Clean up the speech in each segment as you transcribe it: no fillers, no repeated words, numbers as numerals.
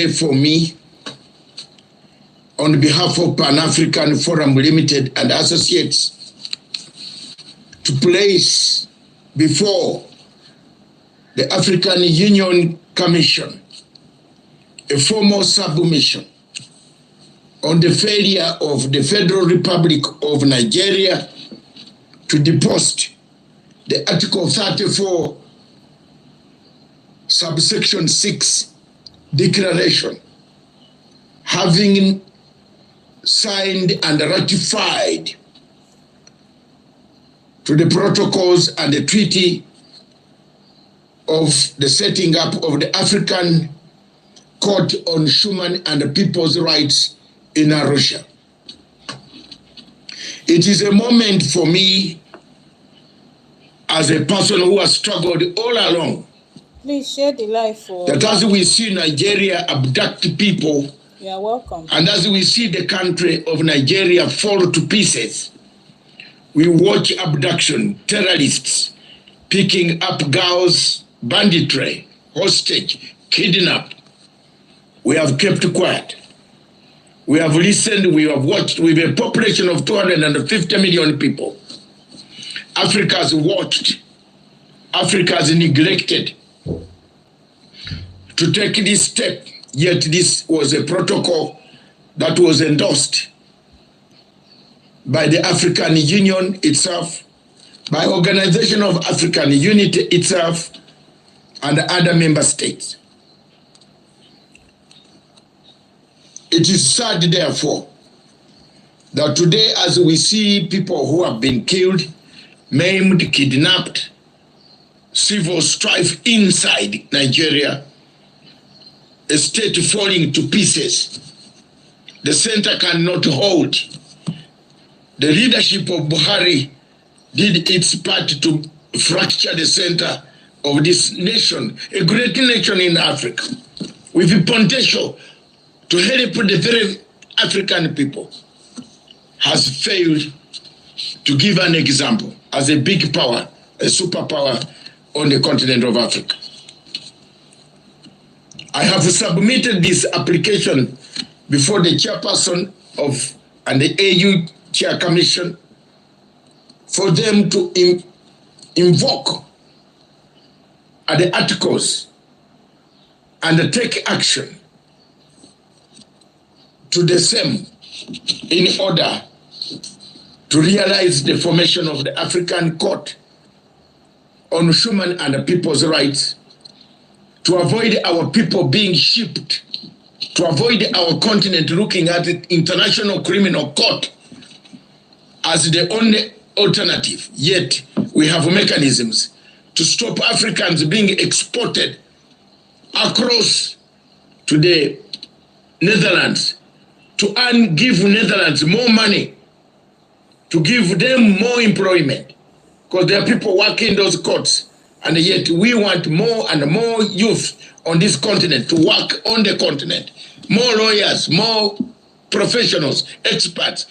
for me, on behalf of Pan-African Forum Limited and Associates, to place before the African Union Commission a formal submission on the failure of the Federal Republic of Nigeria to deposit the Article 34, subsection 6 declaration, having signed and ratified to the protocols and the treaty of the setting up of the African Court on Human and People's Rights in Arusha. It is a moment for me as a person who has struggled all along. Please share the live for that as we see Nigeria abduct people, you are welcome. And as we see the country of Nigeria fall to pieces, we watch abduction, terrorists picking up girls, banditry, hostage, kidnap. We have kept quiet. We have listened, we have watched with a population of 250 million people. Africa has watched, Africa has neglected to take this step, yet this was a protocol that was endorsed by the African Union itself, by Organization of African Unity itself, and other member states. It is sad, therefore, that today, as we see people who have been killed, maimed, kidnapped, civil strife inside Nigeria, a state falling to pieces, the center cannot hold. The leadership of Buhari did its part to fracture the center of this nation, a great nation in Africa, with the potential to help the very African people, has failed to give an example as a big power, a superpower on the continent of Africa. I have submitted this application before the chairperson of and the AU Chair Commission for them to invoke the articles and take action to the same in order to realize the formation of the African Court on Human and People's Rights, to avoid our people being shipped, to avoid our continent looking at the International Criminal Court as the only alternative. Yet we have mechanisms to stop Africans being exported across to the Netherlands, to give Netherlands more money, to give them more employment, because there are people working in those courts, and yet we want more and more youth on this continent to work on the continent, more lawyers, more professionals, experts,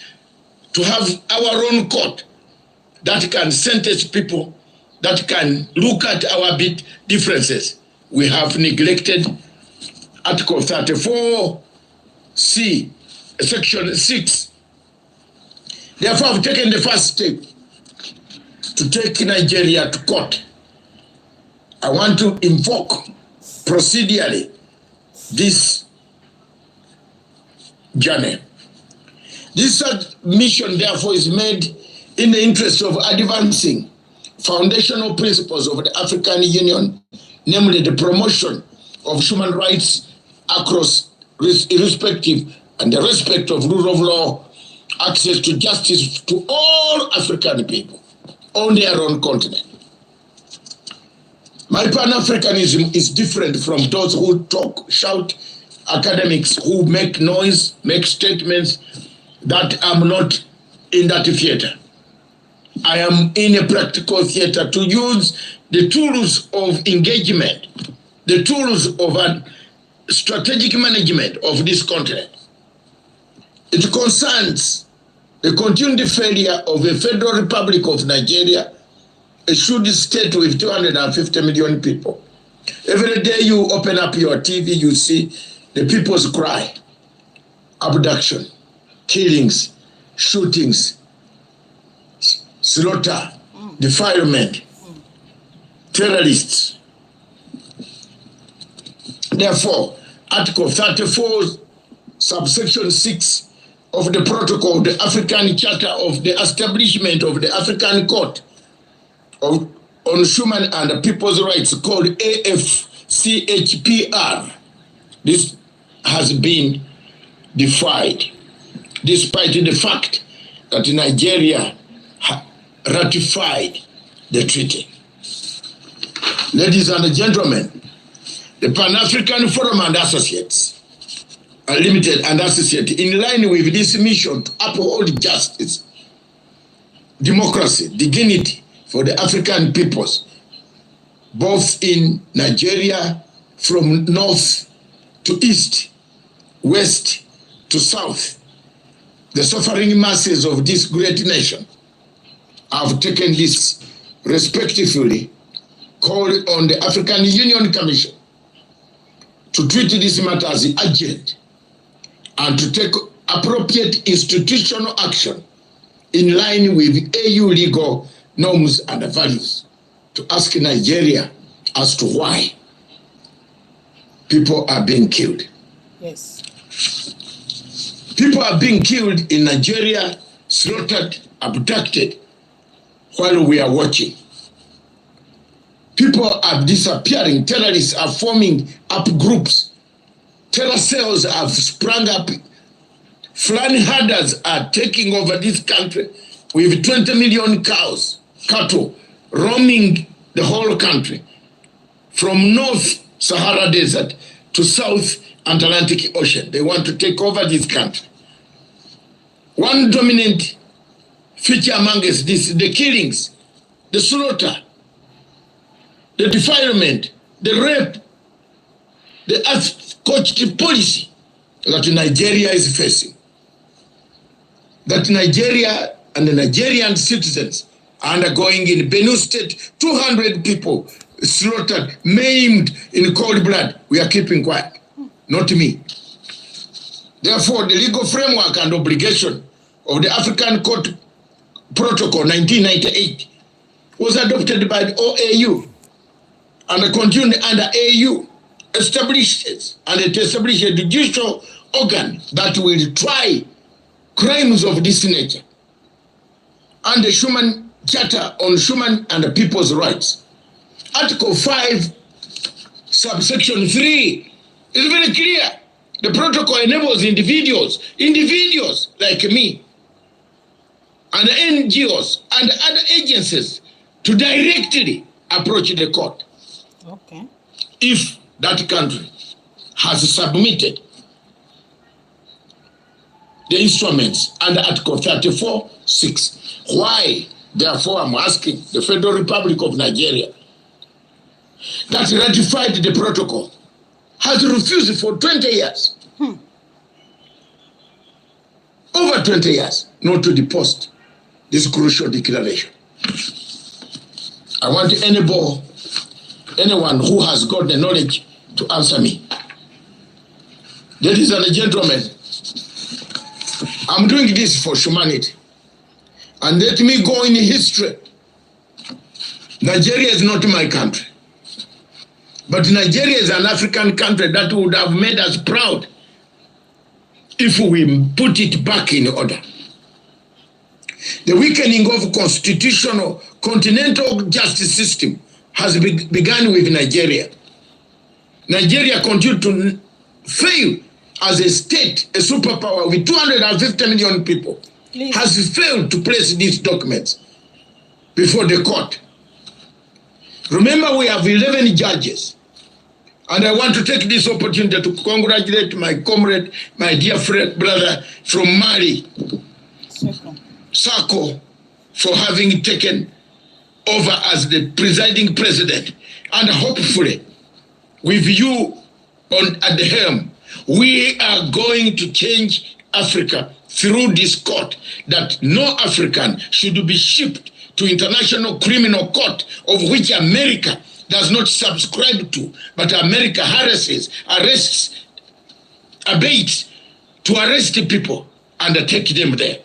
to have our own court that can sentence people, that can look at our bit differences. We have neglected Article 34C, Section 6. Therefore, I've taken the first step to take Nigeria to court. I want to invoke procedurally this journey. This submission, therefore, is made in the interest of advancing foundational principles of the African Union, namely the promotion of human rights across irrespective and the respect of rule of law, access to justice to all African people on their own continent. My Pan-Africanism is different from those who talk, shout, academics who make noise, make statements that I'm not in that theater. I am in a practical theater to use the tools of engagement, the tools of a strategic management of this continent. It concerns the continued failure of the Federal Republic of Nigeria, a huge state with 250 million people. Every day you open up your TV, you see the people's cry, abduction, killings, shootings, slaughter, defilement, terrorists. Therefore, Article 34, subsection 6 of the Protocol of the African Charter of the Establishment of the African Court on Human and People's Rights, called AFCHPR, this has been defied, despite the fact that Nigeria ratified the treaty. Ladies and gentlemen, the Pan-African Forum and Associates, Limited and Associates, in line with this mission to uphold justice, democracy, dignity for the African peoples, both in Nigeria, from north to east, west to south, the suffering masses of this great nation have taken this respectively, called on the African Union Commission to treat this matter as urgent and to take appropriate institutional action in line with AU legal norms and values, to ask Nigeria as to why people are being killed. Yes. People are being killed in Nigeria, slaughtered, abducted, while we are watching. People are disappearing. Terrorists are forming up groups. Terror cells have sprung up. Fulani herders are taking over this country with 20 million cattle, roaming the whole country, from North Sahara Desert to South Atlantic Ocean. They want to take over this country. One dominant feature among us, this, the killings, the slaughter, the defilement, the rape, the coached policy that Nigeria is facing. That Nigeria and the Nigerian citizens are undergoing in Benue State, 200 people slaughtered, maimed in cold blood. We are keeping quiet, not me. Therefore, the legal framework and obligation of the African Court Protocol 1998 was adopted by the OAU and continued under AU, established and it established a judicial organ that will try crimes of this nature. And the Human Charter on Human and People's Rights, Article 5, subsection 3, is very clear. The protocol enables individuals like me, and NGOs and other agencies to directly approach the court. Okay. If that country has submitted the instruments under Article 34(6). Why, therefore, I'm asking the Federal Republic of Nigeria that ratified the protocol has refused for 20 years, over 20 years, not to deposit this crucial declaration. I want anyone who has got the knowledge to answer me. Ladies and gentlemen, I'm doing this for humanity. And let me go in history. Nigeria is not my country. But Nigeria is an African country that would have made us proud if we put it back in order. The weakening of constitutional continental justice system has begun with Nigeria. Nigeria continued to fail as a state, a superpower with 250 million people. Please. Has failed to place these documents before the court. Remember, we have 11 judges. And I want to take this opportunity to congratulate my comrade, my dear friend, brother from Mali, Sako, for having taken over as the presiding president. And hopefully, with you at the helm, we are going to change Africa through this court, that no African should be shipped to International Criminal Court, of which America does not subscribe to, but America harasses, arrests abate to arrest the people and take them there.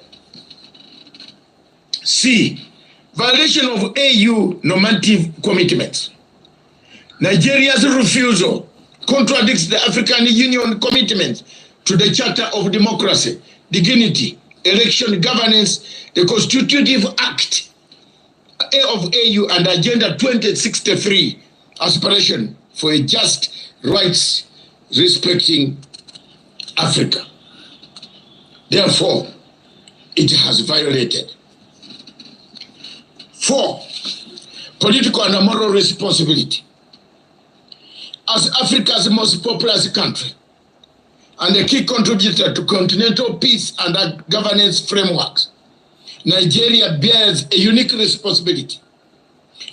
C. Violation of AU normative commitments. Nigeria's refusal contradicts the African Union commitment to the Charter of Democracy, Dignity, Election Governance, the Constitutive Act of AU and Agenda 2063, aspiration for a just rights respecting Africa. Therefore, it has violated. 4. Political and moral responsibility. As Africa's most populous country and a key contributor to continental peace and governance frameworks, Nigeria bears a unique responsibility.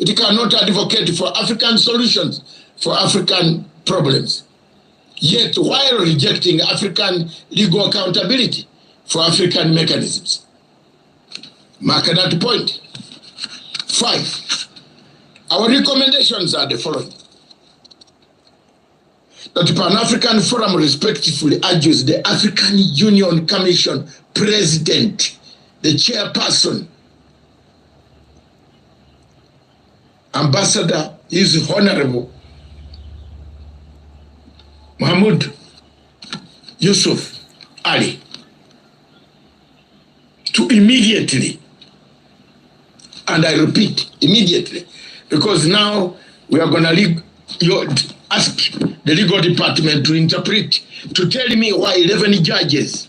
It cannot advocate for African solutions for African problems, yet while rejecting African legal accountability for African mechanisms. Mark that point. 5. Our recommendations are the following. That the Pan-African Forum respectfully urges the African Union Commission President, the chairperson, Ambassador is Honorable Mahmoud Yusuf Ali, to immediately, and I repeat, immediately, because now we are going to ask the legal department to interpret, to tell me why 11 judges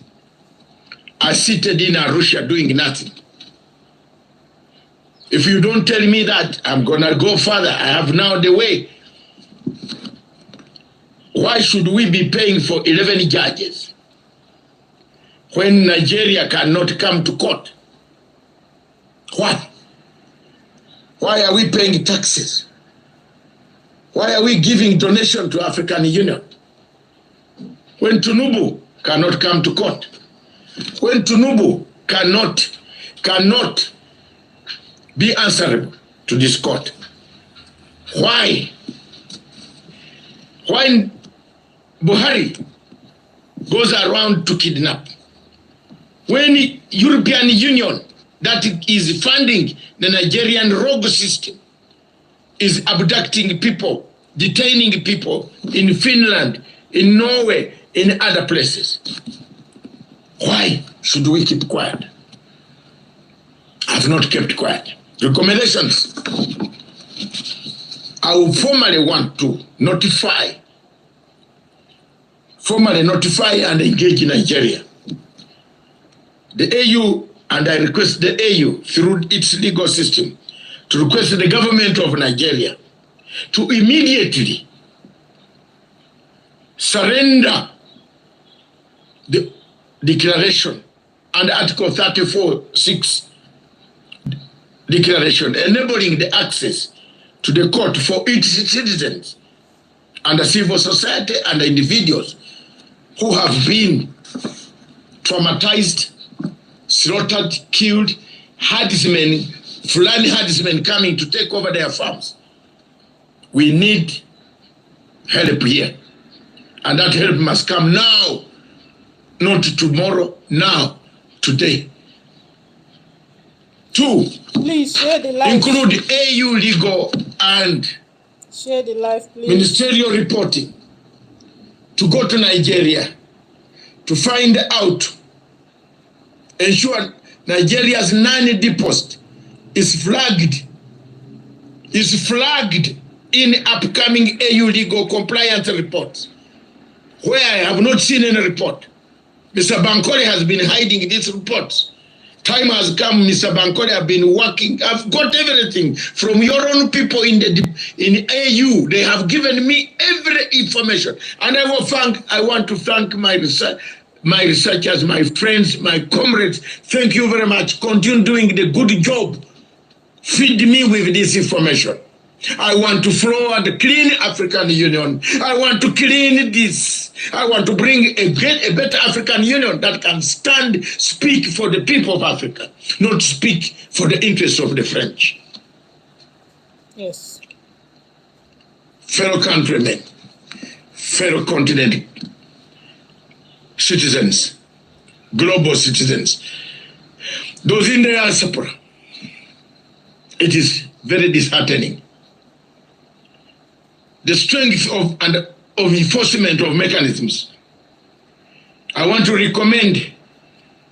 are seated in Arusha doing nothing. If you don't tell me that, I'm going to go further. I have now the way. Why should we be paying for 11 judges when Nigeria cannot come to court? Why? Why are we paying taxes? Why are we giving donation to African Union when Tinubu cannot come to court? When Tinubu cannot be answerable to this court? Why? Why Buhari goes around to kidnap? When European Union that is funding the Nigerian rogue system is abducting people, detaining people in Finland, in Norway, in other places. Why should we keep quiet? I've not kept quiet. Recommendations. I will formally want to formally notify and engage Nigeria, the AU, and I request the AU through its legal system to request the government of Nigeria to immediately surrender the declaration and Article 34(6) declaration enabling the access to the court for its citizens and the civil society and the individuals who have been traumatized, slaughtered, killed, herdsmen, Fulani herdsmen coming to take over their farms. We need help here. And that help must come now, not tomorrow, now, today. 2, Please share the live. include AU legal and Share the live, please. ministerial reporting to go to Nigeria to find out, ensure Nigeria's non-deposit is flagged in upcoming AU legal compliance reports, where I have not seen any report. Mr. Bankole has been hiding these reports. Time has come, Mr. Bankole, have been working. I've got everything from your own people in AU. They have given me every information. And I want to thank my researchers, my friends, my comrades. Thank you very much. Continue doing the good job. Feed me with this information. I want to forward the clean African Union. I want to clean this. I want to bring a better African Union that can speak for the people of Africa, not speak for the interests of the French. Yes. Fellow countrymen, fellow continent citizens, global citizens, those in the diaspora. It is very disheartening. The strength of enforcement of mechanisms. I want to recommend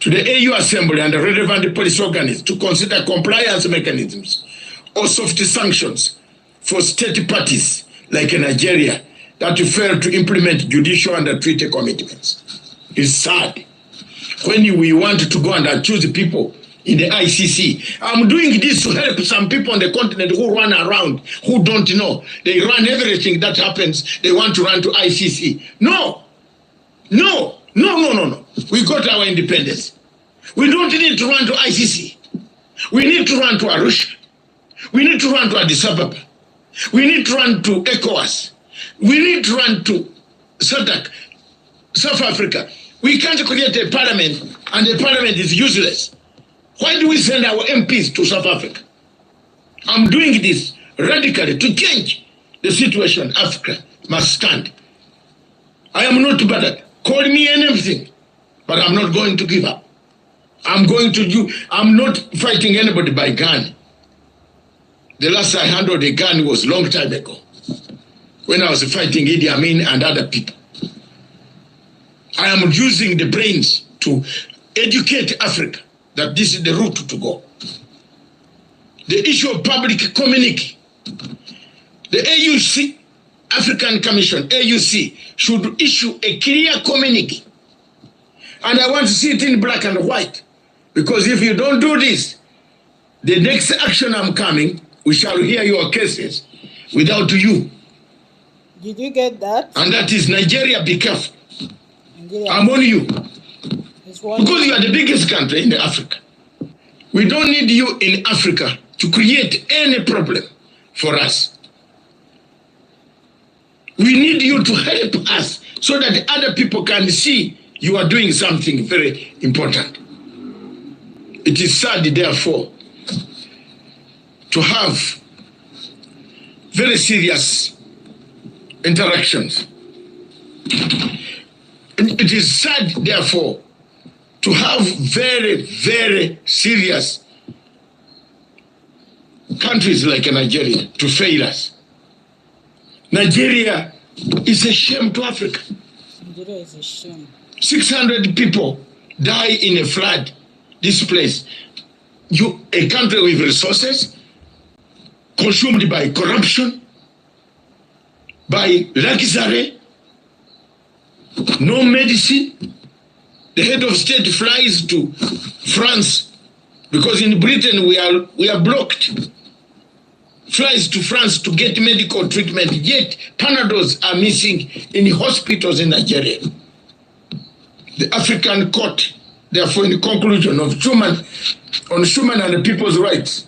to the AU Assembly and the relevant policy organs to consider compliance mechanisms or soft sanctions for state parties like Nigeria that fail to implement judicial and treaty commitments. It's sad. When we want to go and accuse people in the ICC, I'm doing this to help some people on the continent who run around, who don't know. They run everything that happens. They want to run to ICC. No. We got our independence. We don't need to run to ICC. We need to run to Arusha. We need to run to Addis Ababa. We need to run to ECOWAS. We need to run to SADC, South Africa. We can't create a parliament and the parliament is useless. Why do we send our MPs to South Africa? I'm doing this radically to change the situation. Africa must stand. I am not bad. Call me anything, but I'm not going to give up. I'm not fighting anybody by gun. The last I handled a gun was a long time ago, when I was fighting Idi Amin and other people. I am using the brains to educate Africa that this is the route to go. The issue of public communique. The AUC, African Commission, AUC, should issue a clear communique. And I want to see it in black and white. Because if you don't do this, the next action I'm coming, we shall hear your cases without you. Did you get that? And that is Nigeria, be careful. Nigeria. I'm on you. Because you are the biggest country in Africa. We don't need you in Africa to create any problem for us. We need you to help us so that other people can see you are doing something very important. It is sad, therefore, to have very serious interactions. It is sad, therefore, to have very, very serious countries like Nigeria to fail us. Nigeria is a shame to Africa. Nigeria is a shame. 600 people die in a flood. This place, a country with resources, consumed by corruption, by luxury, no medicine. The head of state flies to France because in Britain we are blocked. Flies to France to get medical treatment, yet Panadols are missing in hospitals in Nigeria. The African court, therefore, in the conclusion of human and people's rights,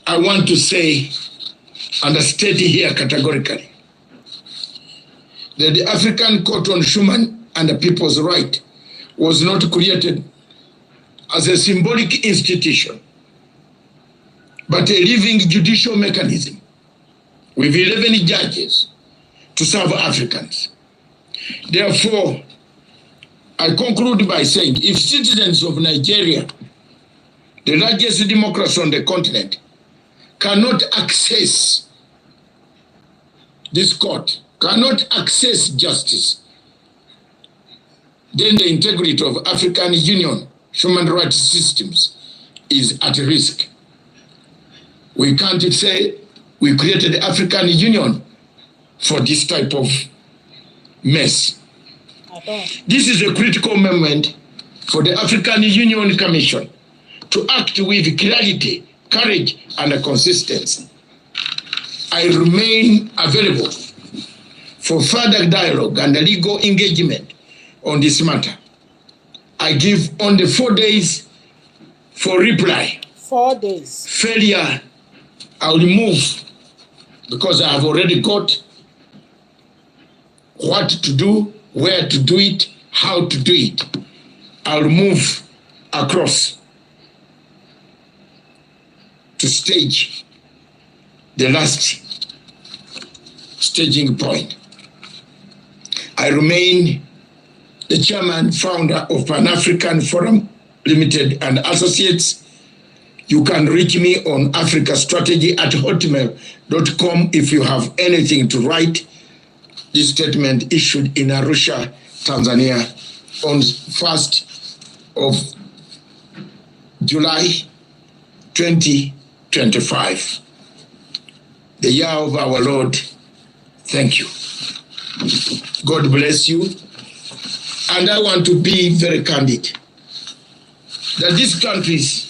I want to say and state here categorically that the African Court on Human and People's Rights was not created as a symbolic institution, but a living judicial mechanism with 11 judges to serve Africans. Therefore, I conclude by saying, if citizens of Nigeria, the largest democracy on the continent, cannot access this court, cannot access justice, then the integrity of African Union human rights systems is at risk. We can't say we created the African Union for this type of mess. This is a critical moment for the African Union Commission to act with clarity, courage, and consistency. I remain available for further dialogue and legal engagement on this matter. I give only 4 days for reply. 4 days. Failure, I'll move because I have already got what to do, where to do it, how to do it. I'll move across to stage the last staging point. I remain the chairman, founder of Pan-African Forum Limited and Associates. You can reach me on africastrategy@hotmail.com if you have anything to write. This statement issued in Arusha, Tanzania on 1st of July 2025. The year of our Lord. Thank you. God bless you. And I want to be very candid that these countries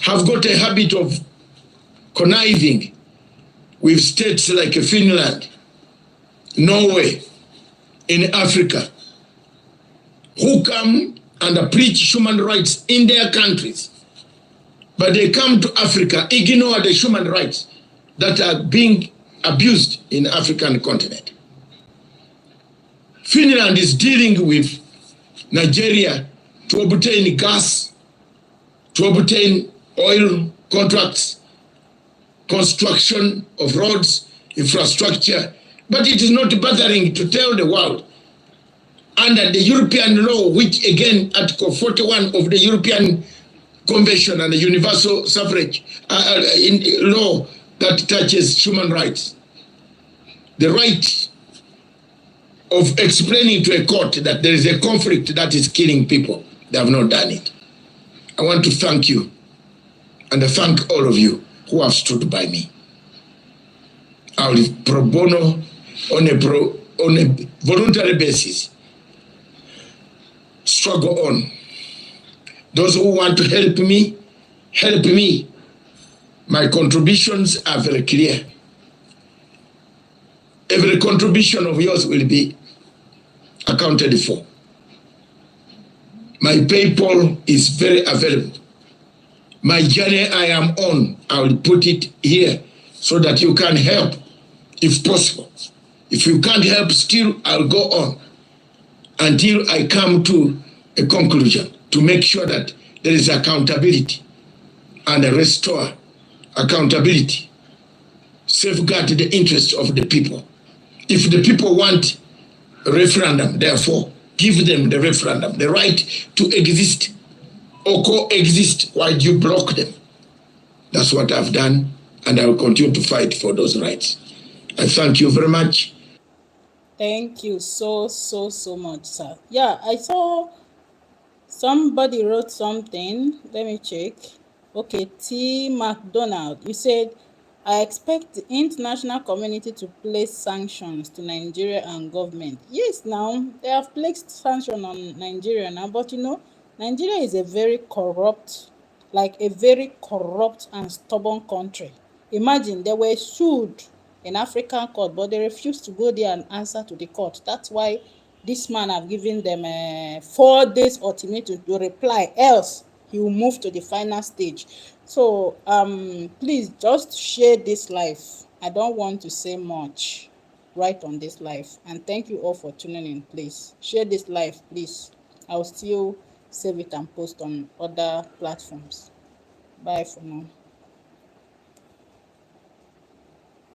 have got a habit of conniving with states like Finland, Norway, in Africa, who come and preach human rights in their countries, but they come to Africa, ignore the human rights that are being abused in the African continent. Finland is dealing with Nigeria to obtain gas, to obtain oil contracts, construction of roads, infrastructure, but it is not bothering to tell the world under the European law, which again, Article 41 of the European Convention and the Universal Suffrage law that touches human rights. The right of explaining to a court that there is a conflict that is killing people. They have not done it. I want to thank you and I thank all of you who have stood by me. I will pro bono on a voluntary basis struggle on. Those who want to help me, help me. My contributions are very clear. Every contribution of yours will be accounted for. My PayPal is very available. My journey I am on, I will put it here so that you can help if possible. If you can't help still, I'll go on until I come to a conclusion to make sure that there is accountability and restore accountability, safeguard the interests of the people. If the people want a referendum, therefore, give them the referendum, the right to exist or coexist. Why do you block them? That's what I've done, and I will continue to fight for those rights. I thank you very much. Thank you so much, sir. Yeah, I saw somebody wrote something. Let me check. Okay, T. McDonald, you said, I expect the international community to place sanctions to Nigeria and government. Yes, now, they have placed sanctions on Nigeria now, but you know, Nigeria is a very corrupt and stubborn country. Imagine they were sued in African court, but they refused to go there and answer to the court. That's why this man have given them 4 days ultimatum to reply, else he will move to the final stage. So please just share this live. I don't want to say much right on this live, and thank you all for tuning in. Please share this live, please. I'll still save it and post on other platforms. Bye for now.